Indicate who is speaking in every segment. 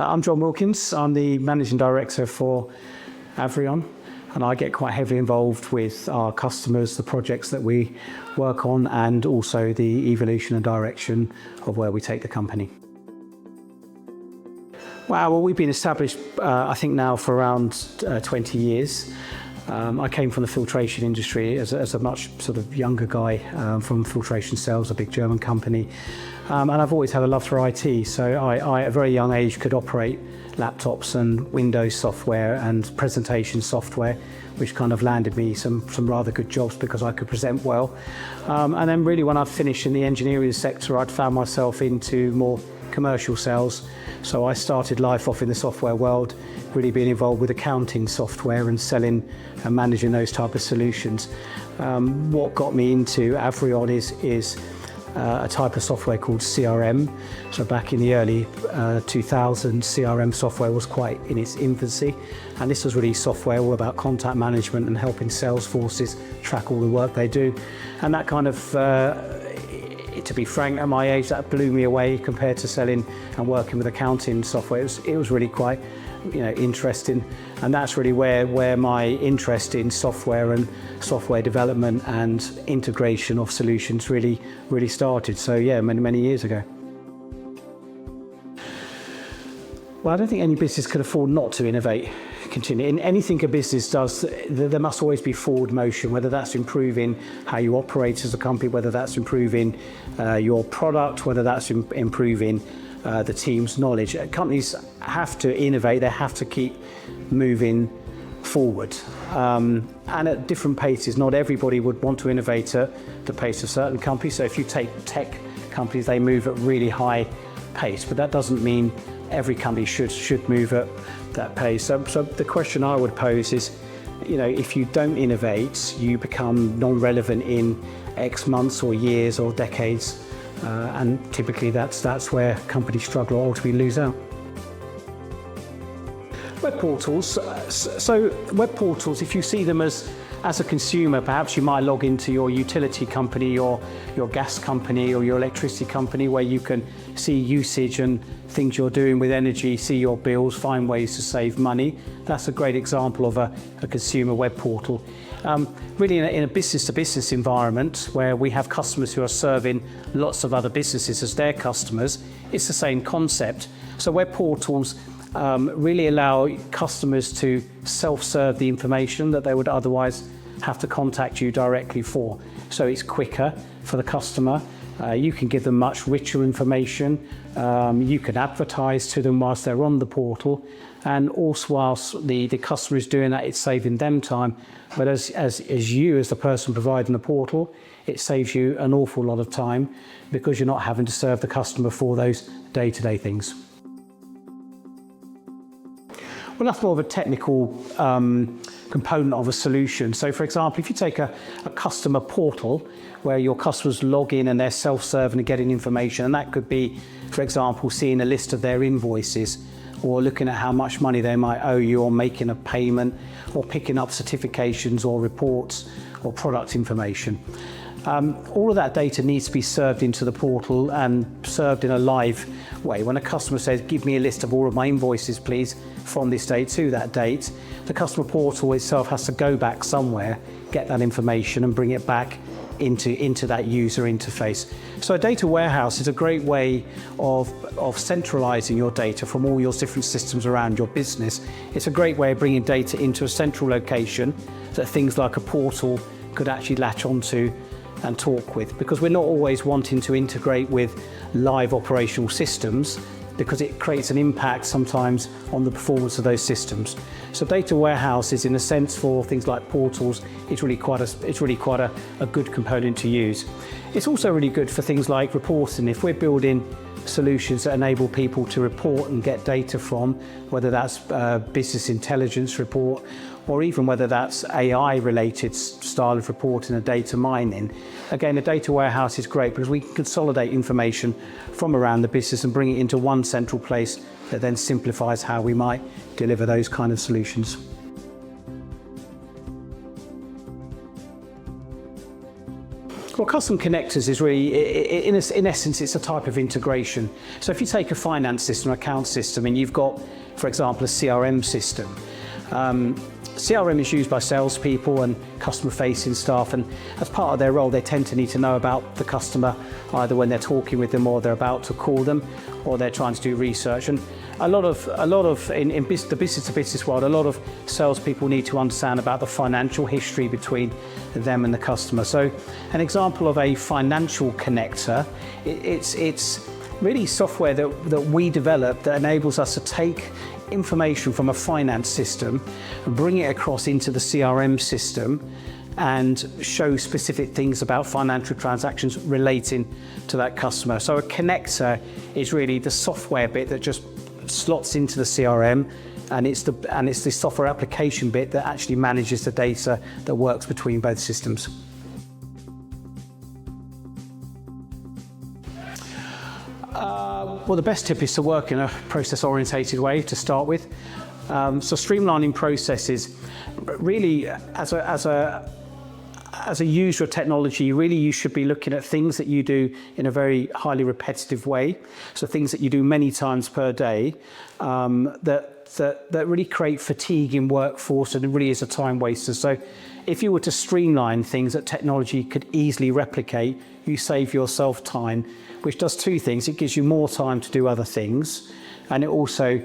Speaker 1: I'm John Wilkins. I'm the Managing Director for Avrion, and I get quite heavily involved with our customers, the projects that we work on, and also the evolution and direction of where we take the company. Wow, well, we've been established, I think now for around 20 years. I came from the filtration industry as a much sort of younger guy from Filtration Sales, a big German company. And I've always had a love for IT, so I at a very young age could operate laptops and Windows software and presentation software, which kind of landed me some rather good jobs because I could present well. And then really when I finished in the engineering sector, I'd found myself into more commercial sales. So I started life off in the software world, really being involved with accounting software and selling and managing those type of solutions. What got me into Avrion is a type of software called CRM. So back in the early 2000s, CRM software was quite in its infancy, and this was really software all about contact management and helping sales forces track all the work they do. And that kind of, to be frank, at my age, that blew me away compared to selling and working with accounting software. It was really quite, interesting, and that's really where my interest in software and software development and integration of solutions really started. So yeah, many years ago. Well, I don't think any business can afford not to innovate, continue. In anything a business does, there must always be forward motion, whether that's improving how you operate as a company, whether that's improving your product, whether that's improving the team's knowledge. Companies have to innovate, they have to keep moving forward. And at different paces, not everybody would want to innovate at the pace of certain companies. So if you take tech companies, they move at really high pace, but that doesn't mean every company should move at that pace. So the question I would pose is, if you don't innovate, you become non-relevant in X months or years or decades. And typically that's where companies struggle or ultimately lose out. Web portals. So web portals, if you see them as a consumer, perhaps you might log into your utility company or your gas company or your electricity company, where you can see usage and things you're doing with energy, see your bills, find ways to save money. That's a great example of a consumer web portal. Really in a business-to-business environment where we have customers who are serving lots of other businesses as their customers, it's the same concept. So web portals really allow customers to self-serve the information that they would otherwise have to contact you directly for. So it's quicker for the customer. You can give them much richer information. You can advertise to them whilst they're on the portal, and also whilst the customer is doing that, it's saving them time. But as you, as the person providing the portal, it saves you an awful lot of time because you're not having to serve the customer for those day-to-day things. Well, that's more of a technical component of a solution. So for example, if you take a customer portal where your customers log in and they're self-serving and getting information, and that could be, for example, seeing a list of their invoices, or looking at how much money they might owe you, or making a payment, or picking up certifications or reports or product information. All of that data needs to be served into the portal and served in a live way. When a customer says, give me a list of all of my invoices, please, from this date to that date, the customer portal itself has to go back somewhere, get that information and bring it back into that user interface. So a data warehouse is a great way of centralizing your data from all your different systems around your business. It's a great way of bringing data into a central location that things like a portal could actually latch onto and talk with, because we're not always wanting to integrate with live operational systems because it creates an impact sometimes on the performance of those systems. So data warehouses, in a sense, for things like portals, it's really quite a good component to use. It's also really good for things like reporting. If we're building solutions that enable people to report and get data from, whether that's business intelligence report, or even whether that's AI related style of reporting and data mining. Again, a data warehouse is great because we can consolidate information from around the business and bring it into one central place that then simplifies how we might deliver those kind of solutions. Well, custom connectors is really, in essence, it's a type of integration. So if you take a finance system, an account system, and you've got, for example, a CRM system, CRM is used by salespeople and customer-facing staff, and as part of their role, they tend to need to know about the customer, either when they're talking with them or they're about to call them, or they're trying to do research. And a lot of the business-to-business world, a lot of salespeople need to understand about the financial history between them and the customer. So, an example of a financial connector, it's really software that we develop that enables us to take information from a finance system and bring it across into the CRM system and show specific things about financial transactions relating to that customer. So a connector is really the software bit that just slots into the CRM, and it's the software application bit that actually manages the data that works between both systems. Well, the best tip is to work in a process-orientated way to start with. So streamlining processes, really, as a user of technology, really you should be looking at things that you do in a very highly repetitive way. So things that you do many times per day, that really create fatigue in workforce, and it really is a time waster. So if you were to streamline things that technology could easily replicate, you save yourself time, which does two things. It gives you more time to do other things, and it also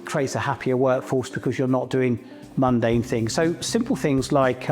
Speaker 1: creates a happier workforce because you're not doing mundane things. So simple things like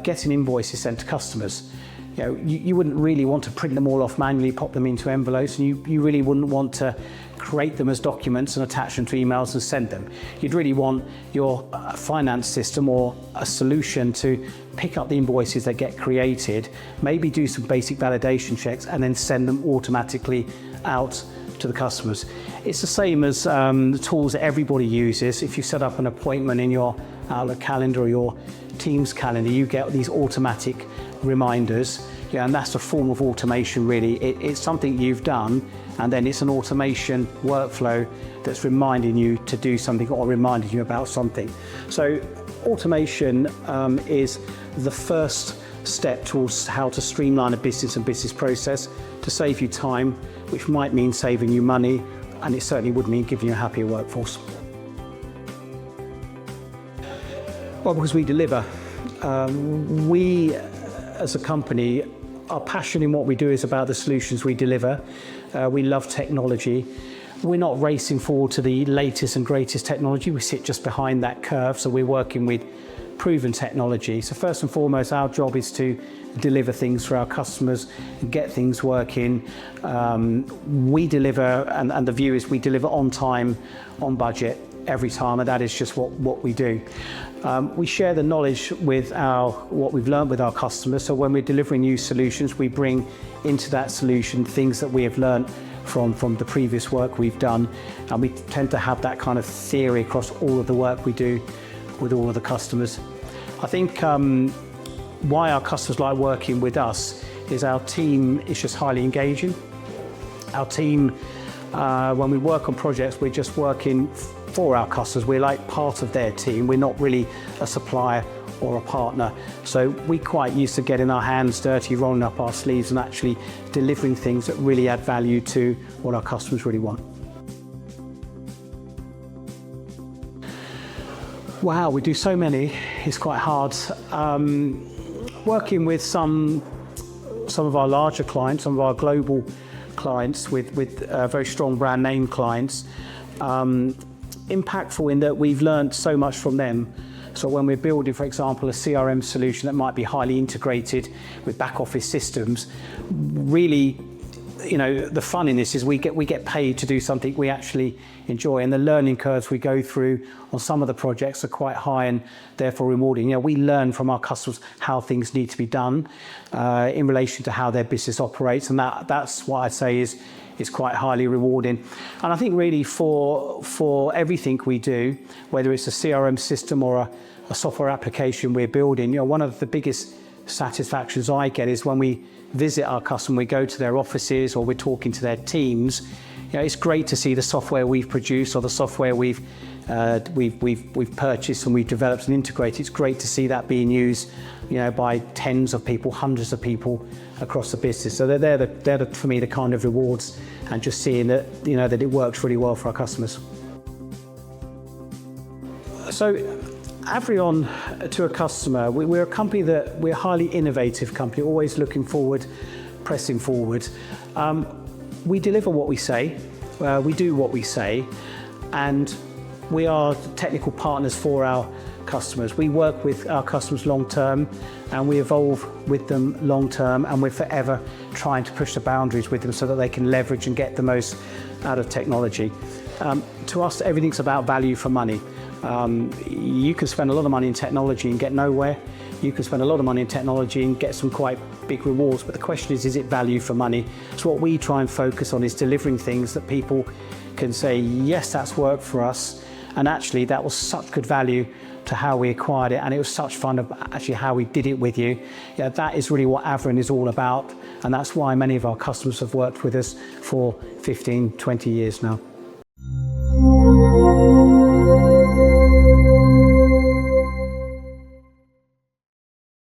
Speaker 1: getting invoices sent to customers. You wouldn't really want to print them all off manually, pop them into envelopes, and you really wouldn't want to create them as documents and attach them to emails and send them. You'd really want your finance system or a solution to pick up the invoices that get created, maybe do some basic validation checks, and then send them automatically out to the customers. It's the same as the tools that everybody uses. If you set up an appointment in your Outlook calendar or your Teams calendar, you get these automatic reminders. And that's a form of automation, really. It's something you've done, and then it's an automation workflow that's reminding you to do something or reminding you about something. So automation is the first step towards how to streamline a business and business process to save you time, which might mean saving you money, and it certainly would mean giving you a happier workforce. Well, because we deliver. We, as a company, our passion in what we do is about the solutions we deliver. We love technology. We're not racing forward to the latest and greatest technology. We sit just behind that curve, so we're working with proven technology. So first and foremost, our job is to deliver things for our customers and get things working. We deliver, and the view is we deliver on time, on budget, every time, and that is just what we do. We share the knowledge with what we've learned with our customers. So when we're delivering new solutions, we bring into that solution things that we have learned from the previous work we've done, and we tend to have that kind of theory across all of the work we do with all of the customers. I think why our customers like working with us is our team is just highly engaging. Our team, when we work on projects, we're just working for our customers. We're like part of their team. We're not really a supplier or a partner. So we're quite used to getting our hands dirty, rolling up our sleeves and actually delivering things that really add value to what our customers really want. Wow, we do so many, it's quite hard. Working with some of our larger clients, some of our global clients with very strong brand name clients, impactful in that we've learned so much from them. So when we're building, for example, a CRM solution that might be highly integrated with back office systems, really, the fun in this is we get paid to do something we actually enjoy, and the learning curves we go through on some of the projects are quite high and therefore rewarding. We learn from our customers how things need to be done in relation to how their business operates, and that's what I'd say is quite highly rewarding. And I think really for everything we do, whether it's a CRM system or a software application we're building, one of the biggest satisfactions I get is when we visit our customer, we go to their offices or we're talking to their teams. It's great to see the software we've produced or the software we've we've purchased and we've developed and integrated. It's great to see that being used, by tens of people, hundreds of people across the business. So they're for me the kind of rewards, and just seeing that that it works really well for our customers. So Avrion, to a customer, we're a company we're a highly innovative company, always looking forward, pressing forward. We deliver what we say, we do what we say, and we are technical partners for our customers. We work with our customers long term, and we evolve with them long term, and we're forever trying to push the boundaries with them so that they can leverage and get the most out of technology. To us, everything's about value for money. You can spend a lot of money in technology and get nowhere. You can spend a lot of money in technology and get some quite big rewards, but the question is it value for money? So what we try and focus on is delivering things that people can say, yes, that's worked for us, and actually that was such good value to how we acquired it, and it was such fun of actually how we did it with you. That is really what Avrion is all about, and that's why many of our customers have worked with us for 15, 20 years now.